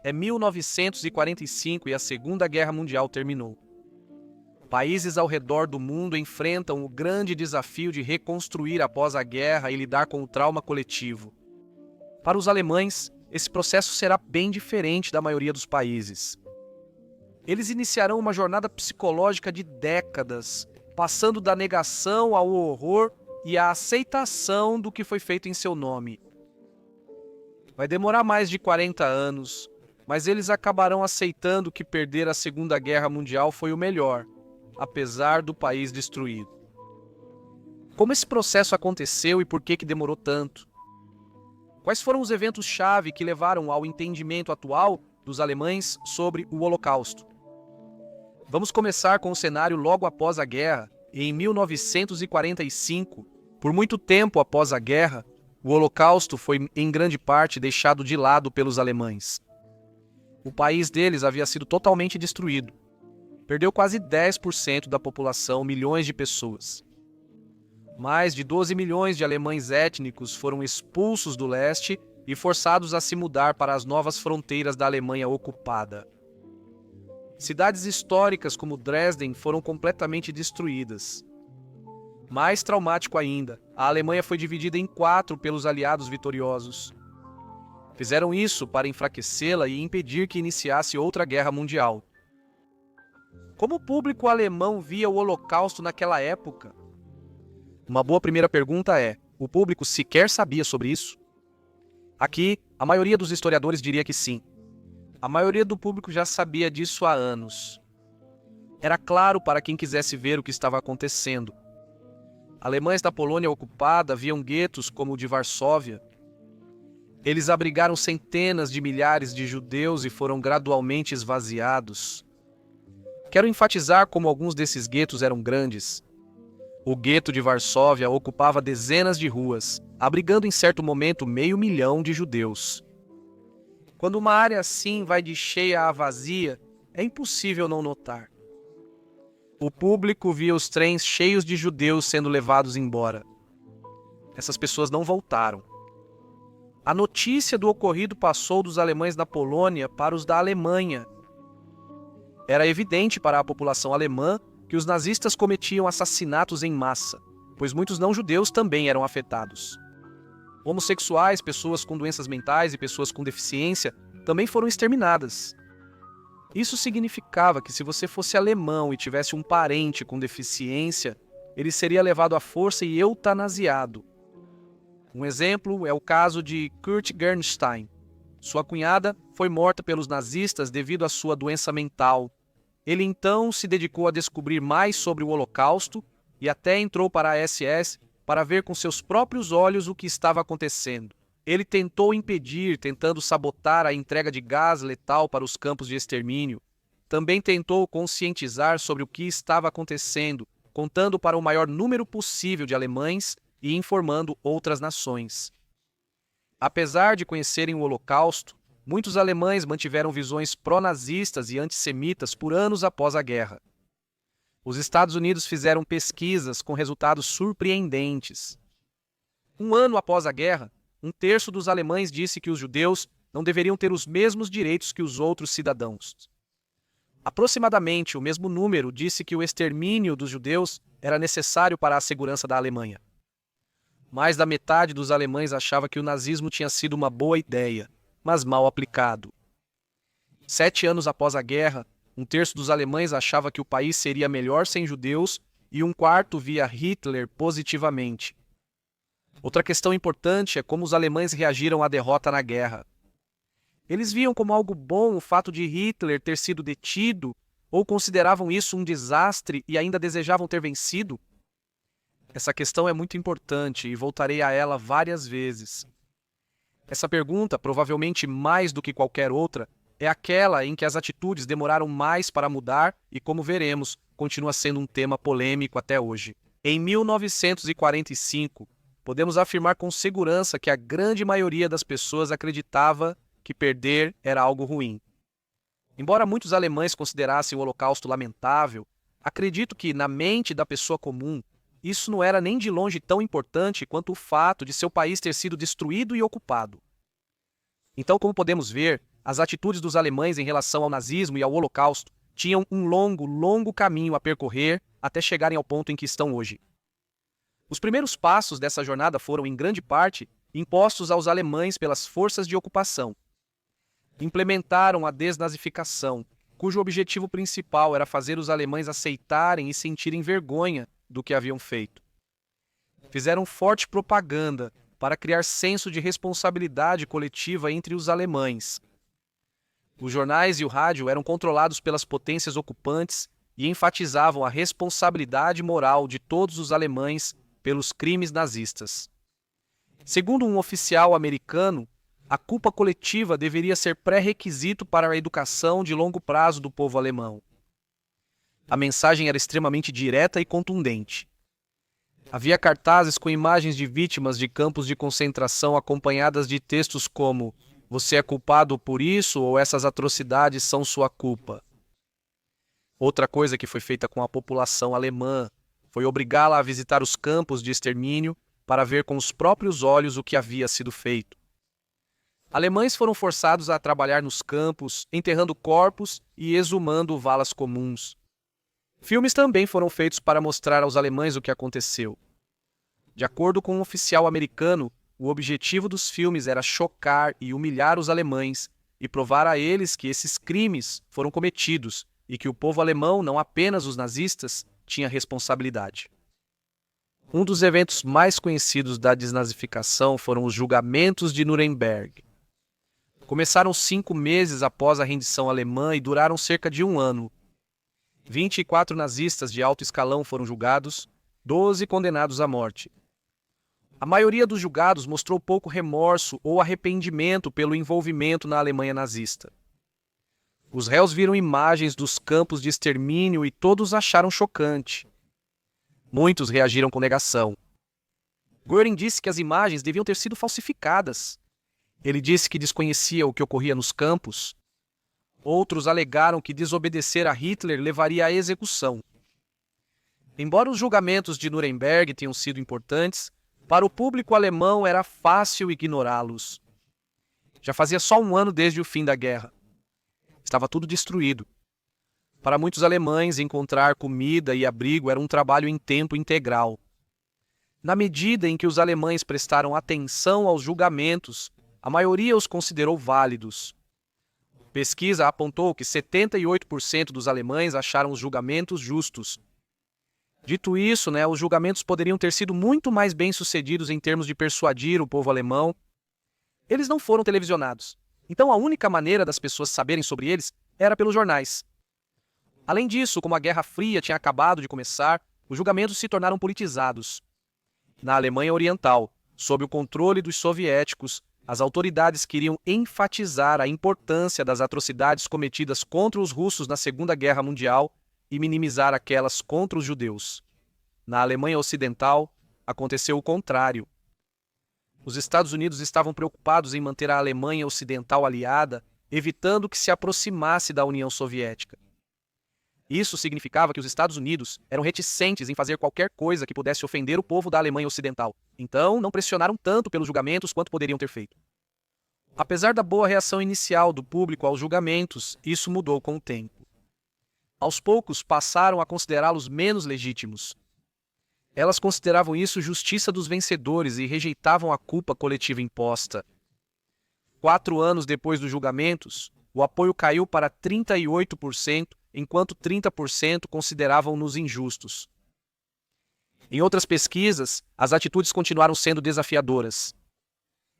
É 1945 e a Segunda Guerra Mundial terminou. Países ao redor do mundo enfrentam o grande desafio de reconstruir após a guerra e lidar com o trauma coletivo. Para os alemães, esse processo será bem diferente da maioria dos países. Eles iniciarão uma jornada psicológica de décadas, passando da negação ao horror e à aceitação do que foi feito em seu nome. Vai demorar mais de 40 anos, mas eles acabarão aceitando que perder a Segunda Guerra Mundial foi o melhor, apesar do país destruído. Como esse processo aconteceu e por que demorou tanto? Quais foram os eventos-chave que levaram ao entendimento atual dos alemães sobre o Holocausto? Vamos começar com o cenário logo após a guerra, em 1945. Por muito tempo após a guerra, o Holocausto foi, em grande parte, deixado de lado pelos alemães. O país deles havia sido totalmente destruído. Perdeu quase 10% da população, milhões de pessoas. Mais de 12 milhões de alemães étnicos foram expulsos do leste e forçados a se mudar para as novas fronteiras da Alemanha ocupada. Cidades históricas como Dresden foram completamente destruídas. Mais traumático ainda, a Alemanha foi dividida em 4 pelos aliados vitoriosos. Fizeram isso para enfraquecê-la e impedir que iniciasse outra guerra mundial. Como o público alemão via o Holocausto naquela época? Uma boa primeira pergunta é: o público sequer sabia sobre isso? Aqui, a maioria dos historiadores diria que sim. A maioria do público já sabia disso há anos. Era claro para quem quisesse ver o que estava acontecendo. Alemães da Polônia ocupada viam guetos como o de Varsóvia. Eles abrigaram centenas de milhares de judeus e foram gradualmente esvaziados. Quero enfatizar como alguns desses guetos eram grandes. O gueto de Varsóvia ocupava dezenas de ruas, abrigando em certo momento 500.000 de judeus. Quando uma área assim vai de cheia a vazia, é impossível não notar. O público via os trens cheios de judeus sendo levados embora. Essas pessoas não voltaram. A notícia do ocorrido passou dos alemães da Polônia para os da Alemanha. Era evidente para a população alemã que os nazistas cometiam assassinatos em massa, pois muitos não-judeus também eram afetados. Homossexuais, pessoas com doenças mentais e pessoas com deficiência também foram exterminadas. Isso significava que se você fosse alemão e tivesse um parente com deficiência, ele seria levado à força e eutanasiado. Um exemplo é o caso de Kurt Gernstein. Sua cunhada foi morta pelos nazistas devido à sua doença mental. Ele então se dedicou a descobrir mais sobre o Holocausto e até entrou para a SS para ver com seus próprios olhos o que estava acontecendo. Ele tentou impedir, tentando sabotar a entrega de gás letal para os campos de extermínio. Também tentou conscientizar sobre o que estava acontecendo, contando para o maior número possível de alemães e informando outras nações. Apesar de conhecerem o Holocausto, muitos alemães mantiveram visões pró-nazistas e antissemitas por anos após a guerra. Os Estados Unidos fizeram pesquisas com resultados surpreendentes. Um ano após a guerra, 1/3 dos alemães disse que os judeus não deveriam ter os mesmos direitos que os outros cidadãos. Aproximadamente o mesmo número disse que o extermínio dos judeus era necessário para a segurança da Alemanha. Mais da metade dos alemães achava que o nazismo tinha sido uma boa ideia, mas mal aplicado. 7 anos após a guerra, 1/3 dos alemães achava que o país seria melhor sem judeus e 1/4 via Hitler positivamente. Outra questão importante é como os alemães reagiram à derrota na guerra. Eles viam como algo bom o fato de Hitler ter sido detido ou consideravam isso um desastre e ainda desejavam ter vencido? Essa questão é muito importante e voltarei a ela várias vezes. Essa pergunta, provavelmente mais do que qualquer outra, é aquela em que as atitudes demoraram mais para mudar e, como veremos, continua sendo um tema polêmico até hoje. Em 1945, podemos afirmar com segurança que a grande maioria das pessoas acreditava que perder era algo ruim. Embora muitos alemães considerassem o Holocausto lamentável, acredito que, na mente da pessoa comum, isso não era nem de longe tão importante quanto o fato de seu país ter sido destruído e ocupado. Então, como podemos ver, as atitudes dos alemães em relação ao nazismo e ao Holocausto tinham um longo caminho a percorrer até chegarem ao ponto em que estão hoje. Os primeiros passos dessa jornada foram, em grande parte, impostos aos alemães pelas forças de ocupação. Implementaram a desnazificação, cujo objetivo principal era fazer os alemães aceitarem e sentirem vergonha do que haviam feito. Fizeram forte propaganda para criar senso de responsabilidade coletiva entre os alemães. Os jornais e o rádio eram controlados pelas potências ocupantes e enfatizavam a responsabilidade moral de todos os alemães pelos crimes nazistas. Segundo um oficial americano, a culpa coletiva deveria ser pré-requisito para a educação de longo prazo do povo alemão. A mensagem era extremamente direta e contundente. Havia cartazes com imagens de vítimas de campos de concentração acompanhadas de textos como "Você é culpado por isso" ou "Essas atrocidades são sua culpa". Outra coisa que foi feita com a população alemã foi obrigá-la a visitar os campos de extermínio para ver com os próprios olhos o que havia sido feito. Alemães foram forçados a trabalhar nos campos, enterrando corpos e exumando valas comuns. Filmes também foram feitos para mostrar aos alemães o que aconteceu. De acordo com um oficial americano, o objetivo dos filmes era chocar e humilhar os alemães e provar a eles que esses crimes foram cometidos e que o povo alemão, não apenas os nazistas, tinha responsabilidade. Um dos eventos mais conhecidos da desnazificação foram os julgamentos de Nuremberg. Começaram 5 meses após a rendição alemã e duraram cerca de 1 ano. 24 nazistas de alto escalão foram julgados, 12 condenados à morte. A maioria dos julgados mostrou pouco remorso ou arrependimento pelo envolvimento na Alemanha nazista. Os réus viram imagens dos campos de extermínio e todos acharam chocante. Muitos reagiram com negação. Göring disse que as imagens deviam ter sido falsificadas. Ele disse que desconhecia o que ocorria nos campos. Outros alegaram que desobedecer a Hitler levaria à execução. Embora os julgamentos de Nuremberg tenham sido importantes, para o público alemão era fácil ignorá-los. Já fazia só 1 ano desde o fim da guerra. Estava tudo destruído. Para muitos alemães, encontrar comida e abrigo era um trabalho em tempo integral. Na medida em que os alemães prestaram atenção aos julgamentos, a maioria os considerou válidos. Pesquisa apontou que 78% dos alemães acharam os julgamentos justos. Dito isso, os julgamentos poderiam ter sido muito mais bem-sucedidos em termos de persuadir o povo alemão. Eles não foram televisionados, então a única maneira das pessoas saberem sobre eles era pelos jornais. Além disso, como a Guerra Fria tinha acabado de começar, os julgamentos se tornaram politizados. Na Alemanha Oriental, sob o controle dos soviéticos, as autoridades queriam enfatizar a importância das atrocidades cometidas contra os russos na Segunda Guerra Mundial e minimizar aquelas contra os judeus. Na Alemanha Ocidental, aconteceu o contrário. Os Estados Unidos estavam preocupados em manter a Alemanha Ocidental aliada, evitando que se aproximasse da União Soviética. Isso significava que os Estados Unidos eram reticentes em fazer qualquer coisa que pudesse ofender o povo da Alemanha Ocidental. Então, não pressionaram tanto pelos julgamentos quanto poderiam ter feito. Apesar da boa reação inicial do público aos julgamentos, isso mudou com o tempo. Aos poucos, passaram a considerá-los menos legítimos. Elas consideravam isso justiça dos vencedores e rejeitavam a culpa coletiva imposta. 4 anos depois dos julgamentos, o apoio caiu para 38%, enquanto 30% consideravam-nos injustos. Em outras pesquisas, as atitudes continuaram sendo desafiadoras.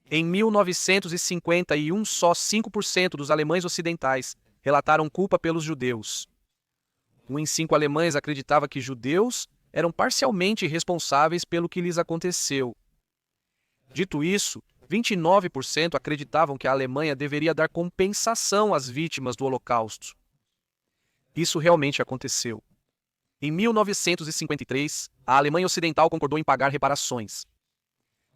Em 1951, só 5% dos alemães ocidentais relataram culpa pelos judeus. 1 em 5 alemães acreditava que judeus eram parcialmente responsáveis pelo que lhes aconteceu. Dito isso, 29% acreditavam que a Alemanha deveria dar compensação às vítimas do Holocausto. Isso realmente aconteceu. Em 1953, a Alemanha Ocidental concordou em pagar reparações.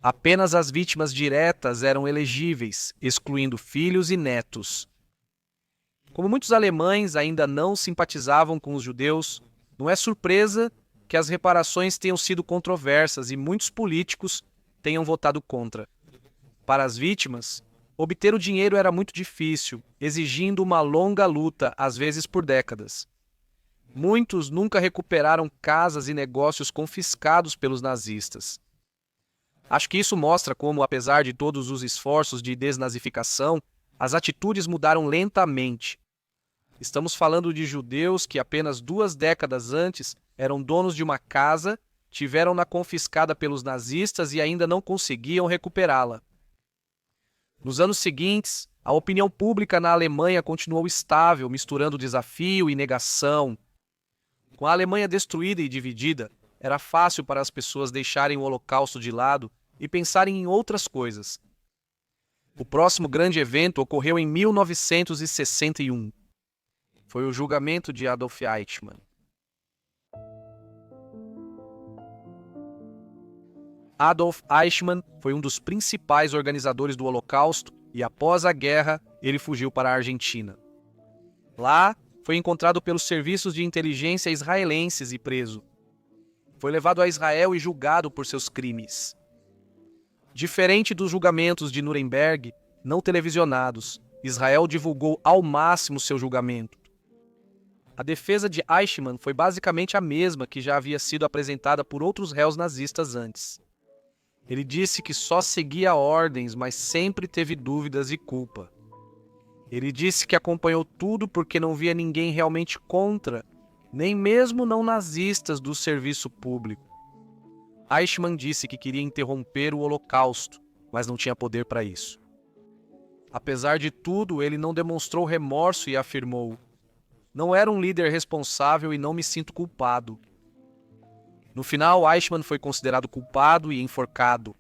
Apenas as vítimas diretas eram elegíveis, excluindo filhos e netos. Como muitos alemães ainda não simpatizavam com os judeus, não é surpresa que as reparações tenham sido controversas e muitos políticos tenham votado contra. Para as vítimas, Obter o dinheiro era muito difícil, exigindo uma longa luta, às vezes por décadas. Muitos nunca recuperaram casas e negócios confiscados pelos nazistas. Acho que isso mostra como, apesar de todos os esforços de desnazificação, as atitudes mudaram lentamente. Estamos falando de judeus que apenas 2 décadas antes eram donos de uma casa, tiveram-na confiscada pelos nazistas e ainda não conseguiam recuperá-la. Nos anos seguintes, a opinião pública na Alemanha continuou estável, misturando desafio e negação. Com a Alemanha destruída e dividida, era fácil para as pessoas deixarem o Holocausto de lado e pensarem em outras coisas. O próximo grande evento ocorreu em 1961. Foi o julgamento de Adolf Eichmann. Adolf Eichmann foi um dos principais organizadores do Holocausto e, após a guerra, ele fugiu para a Argentina. Lá, foi encontrado pelos serviços de inteligência israelenses e preso. Foi levado a Israel e julgado por seus crimes. Diferente dos julgamentos de Nuremberg, não televisionados, Israel divulgou ao máximo seu julgamento. A defesa de Eichmann foi basicamente a mesma que já havia sido apresentada por outros réus nazistas antes. Ele disse que só seguia ordens, mas sempre teve dúvidas e culpa. Ele disse que acompanhou tudo porque não via ninguém realmente contra, nem mesmo não nazistas do serviço público. Eichmann disse que queria interromper o Holocausto, mas não tinha poder para isso. Apesar de tudo, ele não demonstrou remorso e afirmou: "Não era um líder responsável e não me sinto culpado." No final, Eichmann foi considerado culpado e enforcado.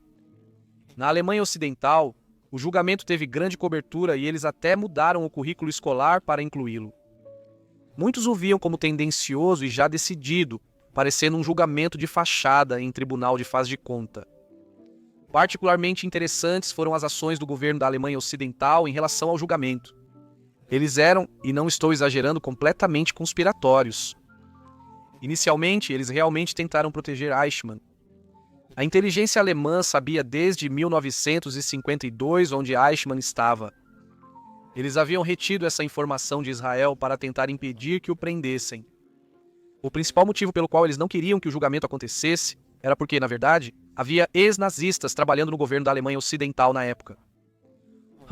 Na Alemanha Ocidental, o julgamento teve grande cobertura e eles até mudaram o currículo escolar para incluí-lo. Muitos o viam como tendencioso e já decidido, parecendo um julgamento de fachada em tribunal de faz de conta. Particularmente interessantes foram as ações do governo da Alemanha Ocidental em relação ao julgamento. Eles eram, e não estou exagerando, completamente conspiratórios. Inicialmente, eles realmente tentaram proteger Eichmann. A inteligência alemã sabia desde 1952 onde Eichmann estava. Eles haviam retido essa informação de Israel para tentar impedir que o prendessem. O principal motivo pelo qual eles não queriam que o julgamento acontecesse era porque, na verdade, havia ex-nazistas trabalhando no governo da Alemanha Ocidental na época.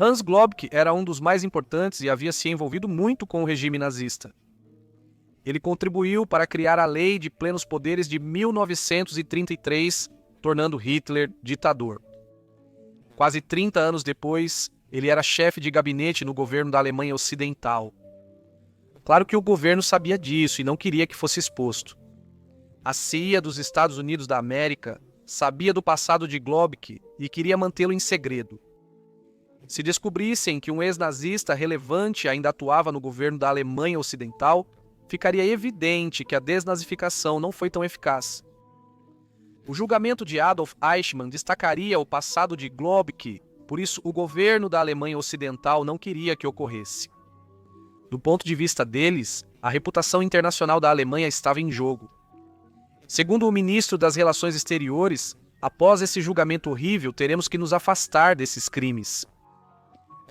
Hans Globke era um dos mais importantes e havia se envolvido muito com o regime nazista. Ele contribuiu para criar a Lei de Plenos Poderes de 1933, tornando Hitler ditador. Quase 30 anos depois, ele era chefe de gabinete no governo da Alemanha Ocidental. Claro que o governo sabia disso e não queria que fosse exposto. A CIA dos Estados Unidos da América sabia do passado de Globke e queria mantê-lo em segredo. Se descobrissem que um ex-nazista relevante ainda atuava no governo da Alemanha Ocidental, ficaria evidente que a desnazificação não foi tão eficaz. O julgamento de Adolf Eichmann destacaria o passado de Globke, por isso o governo da Alemanha Ocidental não queria que ocorresse. Do ponto de vista deles, a reputação internacional da Alemanha estava em jogo. Segundo o ministro das Relações Exteriores, após esse julgamento horrível, teremos que nos afastar desses crimes.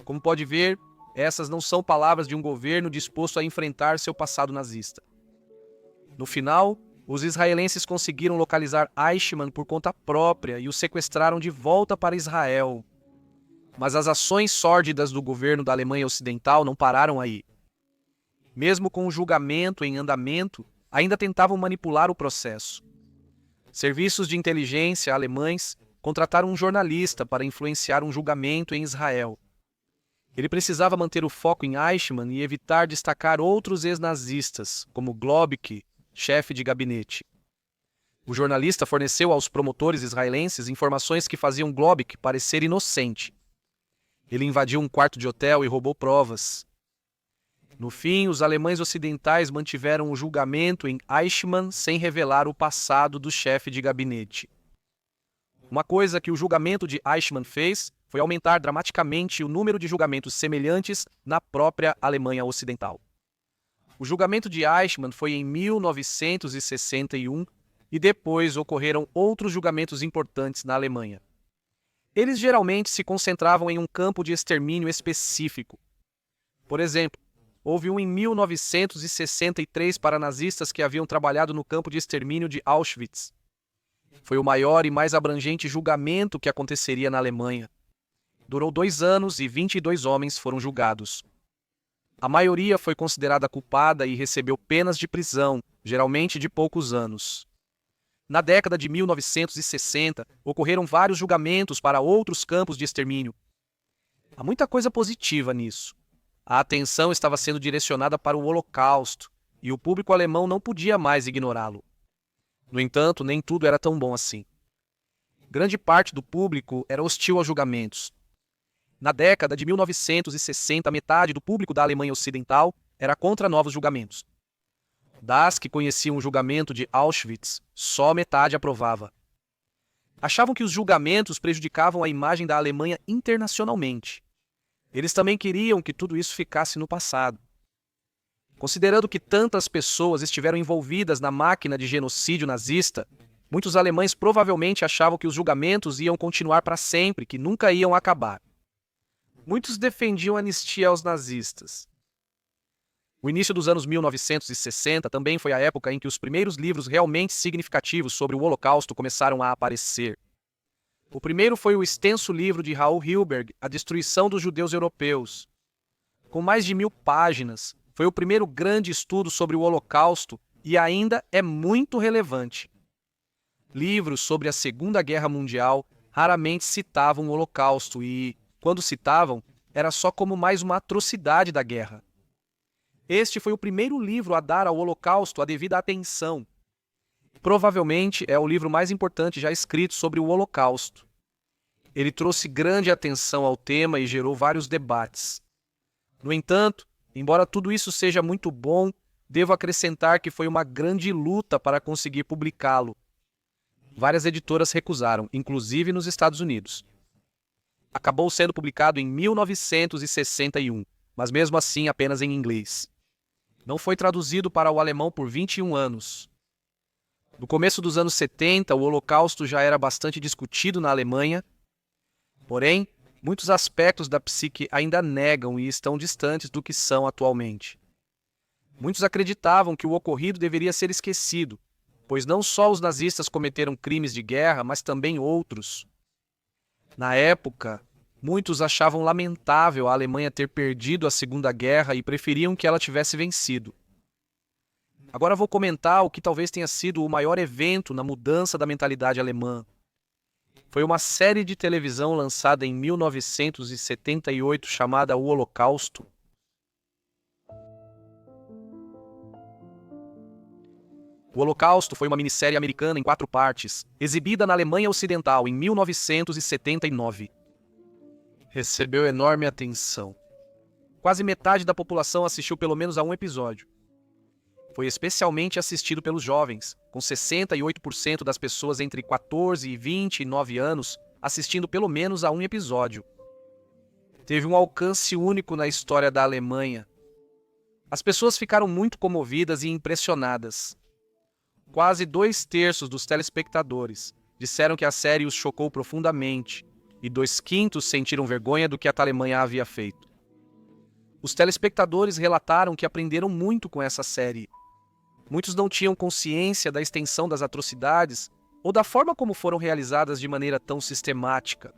Como pode ver, essas não são palavras de um governo disposto a enfrentar seu passado nazista. No final, os israelenses conseguiram localizar Eichmann por conta própria e o sequestraram de volta para Israel. Mas as ações sórdidas do governo da Alemanha Ocidental não pararam aí. Mesmo com o julgamento em andamento, ainda tentavam manipular o processo. Serviços de inteligência alemães contrataram um jornalista para influenciar um julgamento em Israel. Ele precisava manter o foco em Eichmann e evitar destacar outros ex-nazistas, como Globke, chefe de gabinete. O jornalista forneceu aos promotores israelenses informações que faziam Globke parecer inocente. Ele invadiu um quarto de hotel e roubou provas. No fim, os alemães ocidentais mantiveram o julgamento em Eichmann sem revelar o passado do chefe de gabinete. Uma coisa que o julgamento de Eichmann fez foi aumentar dramaticamente o número de julgamentos semelhantes na própria Alemanha Ocidental. O julgamento de Eichmann foi em 1961 e depois ocorreram outros julgamentos importantes na Alemanha. Eles geralmente se concentravam em um campo de extermínio específico. Por exemplo, houve um em 1963 para nazistas que haviam trabalhado no campo de extermínio de Auschwitz. Foi o maior e mais abrangente julgamento que aconteceria na Alemanha. Durou 2 anos e 22 homens foram julgados. A maioria foi considerada culpada e recebeu penas de prisão, geralmente de poucos anos. Na década de 1960, ocorreram vários julgamentos para outros campos de extermínio. Há muita coisa positiva nisso. A atenção estava sendo direcionada para o Holocausto, e o público alemão não podia mais ignorá-lo. No entanto, nem tudo era tão bom assim. Grande parte do público era hostil aos julgamentos. Na década de 1960, metade do público da Alemanha Ocidental era contra novos julgamentos. Das que conheciam o julgamento de Auschwitz, só metade aprovava. Achavam que os julgamentos prejudicavam a imagem da Alemanha internacionalmente. Eles também queriam que tudo isso ficasse no passado. Considerando que tantas pessoas estiveram envolvidas na máquina de genocídio nazista, muitos alemães provavelmente achavam que os julgamentos iam continuar para sempre, que nunca iam acabar. Muitos defendiam anistia aos nazistas. O início dos anos 1960 também foi a época em que os primeiros livros realmente significativos sobre o Holocausto começaram a aparecer. O primeiro foi o extenso livro de Raoul Hilberg, A Destruição dos Judeus Europeus. Com mais de 1000 páginas, foi o primeiro grande estudo sobre o Holocausto e ainda é muito relevante. Livros sobre a Segunda Guerra Mundial raramente citavam o Holocausto e, quando citavam, era só como mais uma atrocidade da guerra. Este foi o primeiro livro a dar ao Holocausto a devida atenção. Provavelmente é o livro mais importante já escrito sobre o Holocausto. Ele trouxe grande atenção ao tema e gerou vários debates. No entanto, embora tudo isso seja muito bom, devo acrescentar que foi uma grande luta para conseguir publicá-lo. Várias editoras recusaram, inclusive nos Estados Unidos. Acabou sendo publicado em 1961, mas mesmo assim apenas em inglês. Não foi traduzido para o alemão por 21 anos. No começo dos anos 70, o Holocausto já era bastante discutido na Alemanha. Porém, muitos aspectos da psique ainda negam e estão distantes do que são atualmente. Muitos acreditavam que o ocorrido deveria ser esquecido, pois não só os nazistas cometeram crimes de guerra, mas também outros. Na época, muitos achavam lamentável a Alemanha ter perdido a Segunda Guerra e preferiam que ela tivesse vencido. Agora vou comentar o que talvez tenha sido o maior evento na mudança da mentalidade alemã. Foi uma série de televisão lançada em 1978 chamada O Holocausto. O Holocausto foi uma minissérie americana em 4 partes, exibida na Alemanha Ocidental em 1979. Recebeu enorme atenção. Quase metade da população assistiu pelo menos a um episódio. Foi especialmente assistido pelos jovens, com 68% das pessoas entre 14 e 29 anos assistindo pelo menos a um episódio. Teve um alcance único na história da Alemanha. As pessoas ficaram muito comovidas e impressionadas. Quase 2/3 dos telespectadores disseram que a série os chocou profundamente, e 2/5 sentiram vergonha do que a Alemanha havia feito. Os telespectadores relataram que aprenderam muito com essa série. Muitos não tinham consciência da extensão das atrocidades ou da forma como foram realizadas de maneira tão sistemática.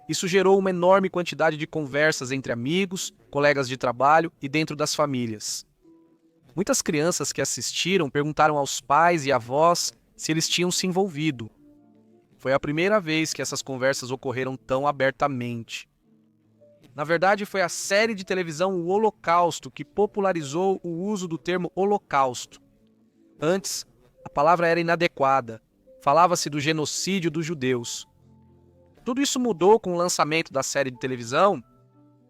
Isso gerou uma enorme quantidade de conversas entre amigos, colegas de trabalho e dentro das famílias. Muitas crianças que assistiram perguntaram aos pais e avós se eles tinham se envolvido. Foi a primeira vez que essas conversas ocorreram tão abertamente. Na verdade, foi a série de televisão O Holocausto que popularizou o uso do termo Holocausto. Antes, a palavra era inadequada. Falava-se do genocídio dos judeus. Tudo isso mudou com o lançamento da série de televisão.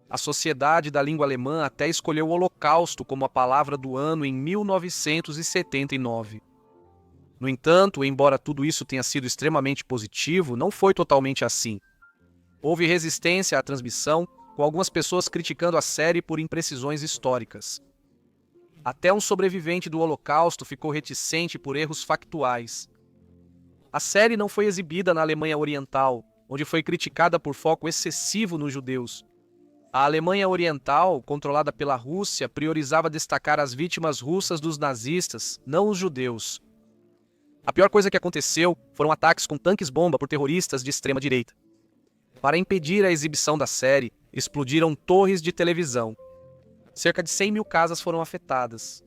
A Sociedade da Língua Alemã até escolheu o Holocausto como a palavra do ano em 1979. No entanto, embora tudo isso tenha sido extremamente positivo, não foi totalmente assim. Houve resistência à transmissão, com algumas pessoas criticando a série por imprecisões históricas. Até um sobrevivente do Holocausto ficou reticente por erros factuais. A série não foi exibida na Alemanha Oriental, onde foi criticada por foco excessivo nos judeus. A Alemanha Oriental, controlada pela Rússia, priorizava destacar as vítimas russas dos nazistas, não os judeus. A pior coisa que aconteceu foram ataques com tanques-bomba por terroristas de extrema-direita. Para impedir a exibição da série, explodiram torres de televisão. Cerca de 100 mil casas foram afetadas.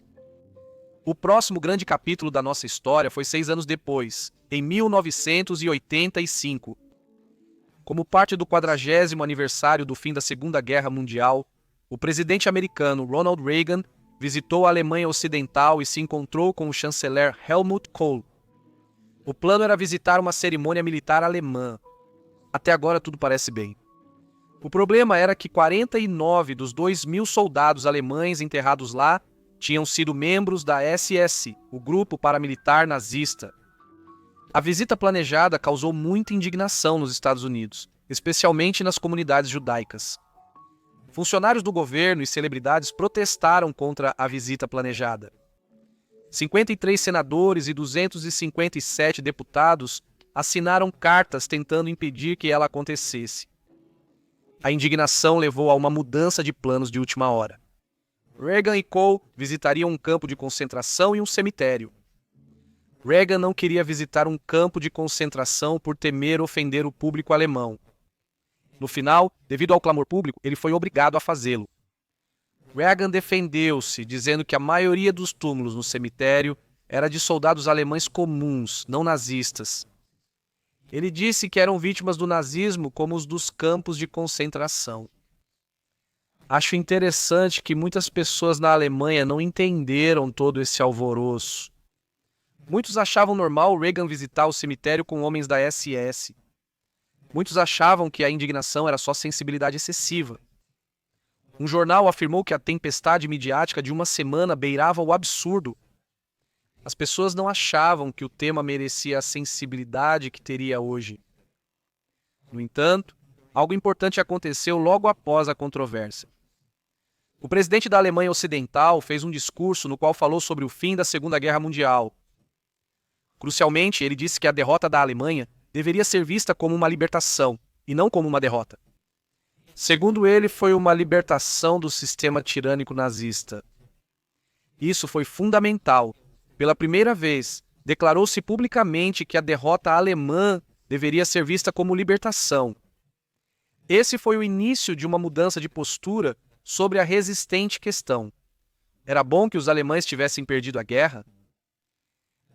O próximo grande capítulo da nossa história foi 6 anos depois, em 1985. Como parte do 40º aniversário do fim da Segunda Guerra Mundial, o presidente americano Ronald Reagan visitou a Alemanha Ocidental e se encontrou com o chanceler Helmut Kohl. O plano era visitar uma cerimônia militar alemã. Até agora tudo parece bem. O problema era que 49 dos 2.000 soldados alemães enterrados lá tinham sido membros da SS, o grupo paramilitar nazista. A visita planejada causou muita indignação nos Estados Unidos, especialmente nas comunidades judaicas. Funcionários do governo e celebridades protestaram contra a visita planejada. 53 senadores e 257 deputados assinaram cartas tentando impedir que ela acontecesse. A indignação levou a uma mudança de planos de última hora. Reagan e Kohl visitariam um campo de concentração e um cemitério. Reagan não queria visitar um campo de concentração por temer ofender o público alemão. No final, devido ao clamor público, ele foi obrigado a fazê-lo. Reagan defendeu-se, dizendo que a maioria dos túmulos no cemitério era de soldados alemães comuns, não nazistas. Ele disse que eram vítimas do nazismo como os dos campos de concentração. Acho interessante que muitas pessoas na Alemanha não entenderam todo esse alvoroço. Muitos achavam normal Reagan visitar o cemitério com homens da SS. Muitos achavam que a indignação era só sensibilidade excessiva. Um jornal afirmou que a tempestade midiática de uma semana beirava o absurdo. As pessoas não achavam que o tema merecia a sensibilidade que teria hoje. No entanto, algo importante aconteceu logo após a controvérsia. O presidente da Alemanha Ocidental fez um discurso no qual falou sobre o fim da Segunda Guerra Mundial. Crucialmente, ele disse que a derrota da Alemanha deveria ser vista como uma libertação, e não como uma derrota. Segundo ele, foi uma libertação do sistema tirânico nazista. Isso foi fundamental. Pela primeira vez, declarou-se publicamente que a derrota alemã deveria ser vista como libertação. Esse foi o início de uma mudança de postura sobre a resistente questão. Era bom que os alemães tivessem perdido a guerra?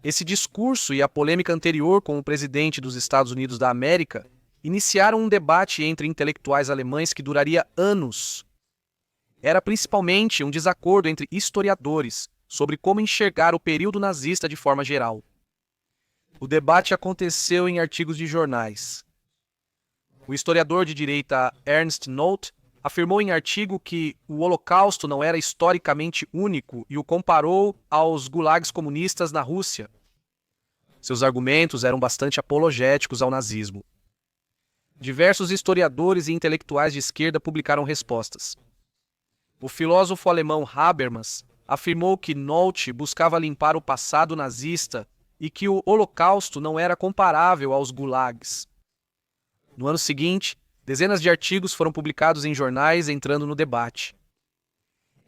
Esse discurso e a polêmica anterior com o presidente dos Estados Unidos da América iniciaram um debate entre intelectuais alemães que duraria anos. Era principalmente um desacordo entre historiadores sobre como enxergar o período nazista de forma geral. O debate aconteceu em artigos de jornais. O historiador de direita Ernst Noth afirmou em artigo que o Holocausto não era historicamente único e o comparou aos gulags comunistas na Rússia. Seus argumentos eram bastante apologéticos ao nazismo. Diversos historiadores e intelectuais de esquerda publicaram respostas. O filósofo alemão Habermas afirmou que Noth buscava limpar o passado nazista e que o Holocausto não era comparável aos gulags. No ano seguinte, dezenas de artigos foram publicados em jornais entrando no debate.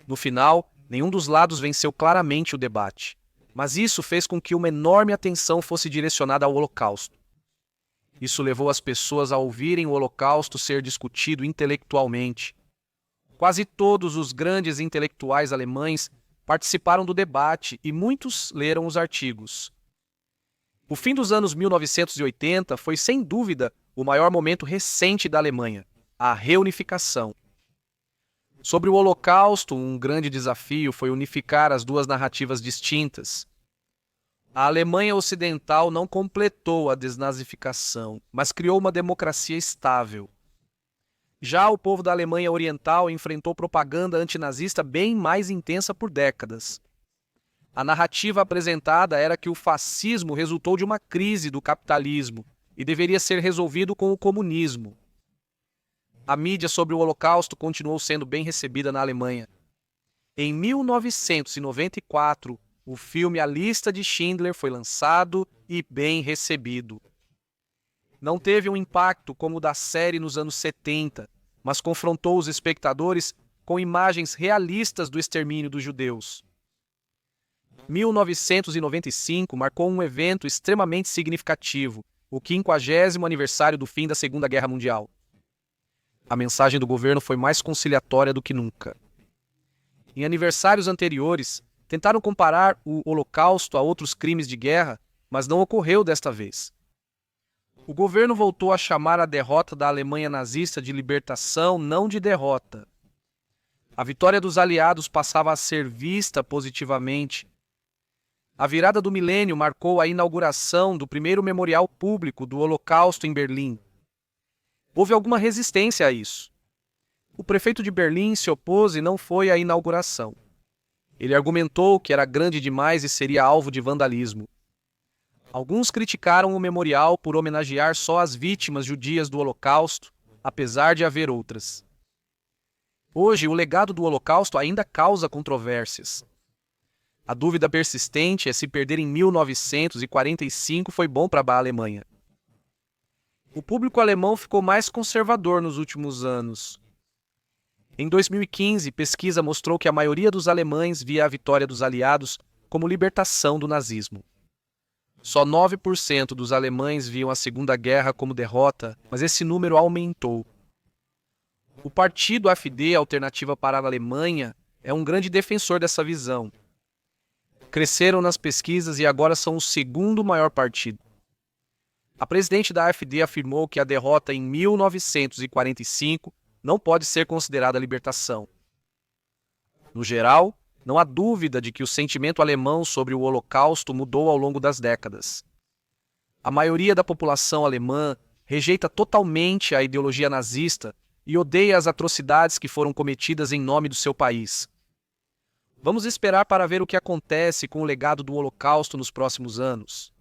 No final, nenhum dos lados venceu claramente o debate, mas isso fez com que uma enorme atenção fosse direcionada ao Holocausto. Isso levou as pessoas a ouvirem o Holocausto ser discutido intelectualmente. Quase todos os grandes intelectuais alemães participaram do debate e muitos leram os artigos. O fim dos anos 1980 foi, sem dúvida, o maior momento recente da Alemanha, a reunificação. Sobre o Holocausto, um grande desafio foi unificar as duas narrativas distintas. A Alemanha Ocidental não completou a desnazificação, mas criou uma democracia estável. Já o povo da Alemanha Oriental enfrentou propaganda antinazista bem mais intensa por décadas. A narrativa apresentada era que o fascismo resultou de uma crise do capitalismo e deveria ser resolvido com o comunismo. A mídia sobre o Holocausto continuou sendo bem recebida na Alemanha. Em 1994, o filme A Lista de Schindler foi lançado e bem recebido. não teve um impacto como o da série nos anos 70, mas confrontou os espectadores com imagens realistas do extermínio dos judeus. 1995 marcou um evento extremamente significativo, o 50º aniversário do fim da Segunda Guerra Mundial. A mensagem do governo foi mais conciliatória do que nunca. Em aniversários anteriores, tentaram comparar o Holocausto a outros crimes de guerra, mas não ocorreu desta vez. O governo voltou a chamar a derrota da Alemanha nazista de libertação, não de derrota. A vitória dos aliados passava a ser vista positivamente. A virada do milênio marcou a inauguração do primeiro memorial público do Holocausto em Berlim. Houve alguma resistência a isso. O prefeito de Berlim se opôs e não foi à inauguração. Ele argumentou que era grande demais e seria alvo de vandalismo. Alguns criticaram o memorial por homenagear só as vítimas judias do Holocausto, apesar de haver outras. Hoje, o legado do Holocausto ainda causa controvérsias. A dúvida persistente é se perder em 1945 foi bom para a Alemanha. O público alemão ficou mais conservador nos últimos anos. Em 2015, pesquisa mostrou que a maioria dos alemães via a vitória dos aliados como libertação do nazismo. Só 9% dos alemães viam a Segunda Guerra como derrota, mas esse número aumentou. O partido AfD, Alternativa para a Alemanha, é um grande defensor dessa visão. Cresceram nas pesquisas e agora são o segundo maior partido. A presidente da AfD afirmou que a derrota em 1945 não pode ser considerada libertação. No geral, não há dúvida de que o sentimento alemão sobre o Holocausto mudou ao longo das décadas. A maioria da população alemã rejeita totalmente a ideologia nazista e odeia as atrocidades que foram cometidas em nome do seu país. Vamos esperar para ver o que acontece com o legado do Holocausto nos próximos anos.